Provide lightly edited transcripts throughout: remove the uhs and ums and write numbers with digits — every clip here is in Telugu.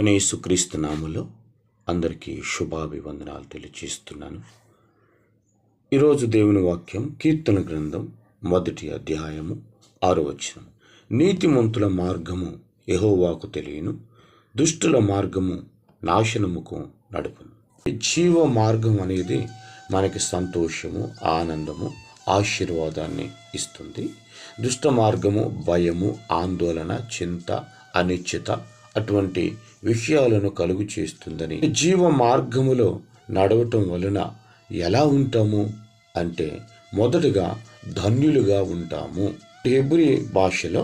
యేసుక్రీస్తు నామములో అందరికీ శుభాభివందనాలు తెలియజేస్తున్నాను. ఈరోజు దేవుని వాక్యం కీర్తన గ్రంథం 1వ అధ్యాయము 6వ వచనం. నీతిమంతుల మార్గము యెహోవాకు తెలియను, దుష్టుల మార్గము నాశనముకు నడుపును. జీవ మార్గం అనేది మనకి సంతోషము, ఆనందము, ఆశీర్వాదాన్ని ఇస్తుంది. దుష్ట మార్గము భయము, ఆందోళన, చింత, అనిశ్చిత అటువంటి విషయాలను కలుగు చేస్తుందని. జీవ మార్గములో నడవటం వలన ఎలా ఉంటాము అంటే మొదటగా ధన్యులుగా ఉంటాము. హెబ్రీ భాషలో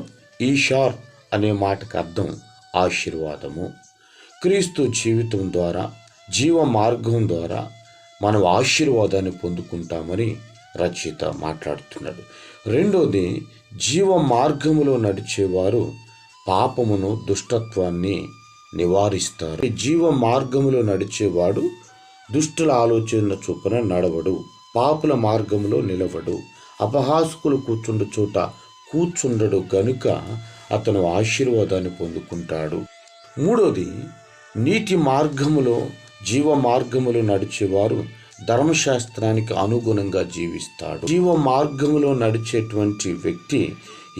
ఈషార్ అనే మాటకు అర్థం ఆశీర్వాదము. క్రీస్తు జీవితం ద్వారా, జీవ మార్గం ద్వారా మనం ఆశీర్వాదాన్ని పొందుకుంటామని రచయిత మాట్లాడుతున్నాడు. రెండోది, జీవ మార్గములో నడిచేవారు పాపమును, దుష్టత్వాన్ని నివారిస్తారు. జీవ మార్గములో నడిచేవాడు దుష్టుల ఆలోచన చొప్పున నడవడు, పాపుల మార్గములో నిలవడు, అపహాసకులు కూర్చుండు చోట కూర్చుండడు గనుక అతను ఆశీర్వాదాన్ని పొందుకుంటాడు. మూడోది, నీతి మార్గములో, జీవ మార్గములో నడిచేవారు ధర్మశాస్త్రానికి అనుగుణంగా జీవిస్తాడు. జీవ మార్గములో నడిచేటువంటి వ్యక్తి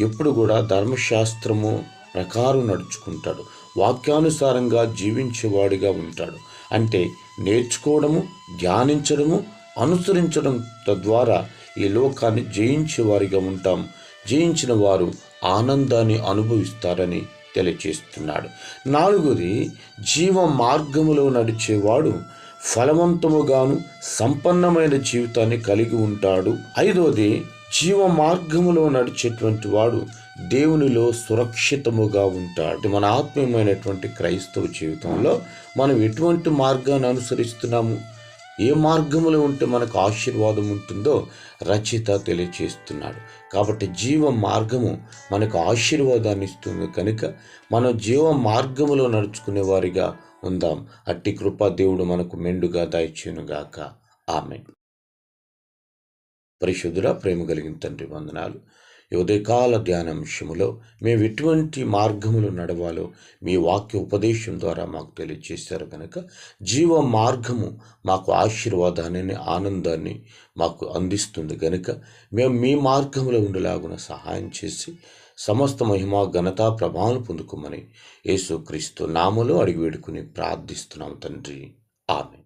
ఎప్పుడు కూడా ధర్మశాస్త్రము ప్రకారం నడుచుకుంటాడు, వాక్యానుసారంగా జీవించేవాడిగా ఉంటాడు. అంటే నేర్చుకోవడము, ధ్యానించడము, అనుసరించడం తద్వారా ఈ లోకాన్ని జయించేవారిగా ఉంటాం. జయించిన వారు ఆనందాన్ని అనుభవిస్తారని తెలియజేస్తున్నాడు. నాలుగోది, జీవ మార్గములో నడిచేవాడు ఫలవంతముగాను సంపన్నమైన జీవితాన్ని కలిగి ఉంటాడు. ఐదోది, జీవ మార్గములో నడిచేటువంటి వాడు దేవునిలో సురక్షితముగా ఉంటాడు. మన ఆత్మీయమైనటువంటి క్రైస్తవ జీవితంలో మనం ఎటువంటి మార్గాన్ని అనుసరిస్తున్నాము, ఏ మార్గంలో ఉంటే మనకు ఆశీర్వాదం ఉంటుందో రచయిత తెలియచేస్తున్నాడు. కాబట్టి జీవ మార్గము మనకు ఆశీర్వాదాన్ని ఇస్తుంది కనుక మనం జీవ మార్గములో నడుచుకునే వారిగా ఉందాం. అట్టి కృపా దేవుడు మనకు మెండుగా దయచేయునుగాక. ఆమేన్. పరిశుద్ధుడా, ప్రేమ కలిగిన తండ్రి, వందనాలు. ఈ ఉదయకాల ధ్యానాంశములో మేము ఎటువంటి మార్గములు నడవాలో మీ వాక్య ఉపదేశం ద్వారా మాకు తెలియజేశారు కనుక జీవ మార్గము మాకు ఆశీర్వాదాన్ని, ఆనందాన్ని మాకు అందిస్తుంది కనుక మేము మీ మార్గంలో ఉండేలాగున సహాయం చేసి సమస్త మహిమ, ఘనత, ప్రభావం పొందుకోమని యేసుక్రీస్తు నామములో అడిగి వేడుకుని ప్రార్థిస్తున్నాం తండ్రి. ఆమేన్.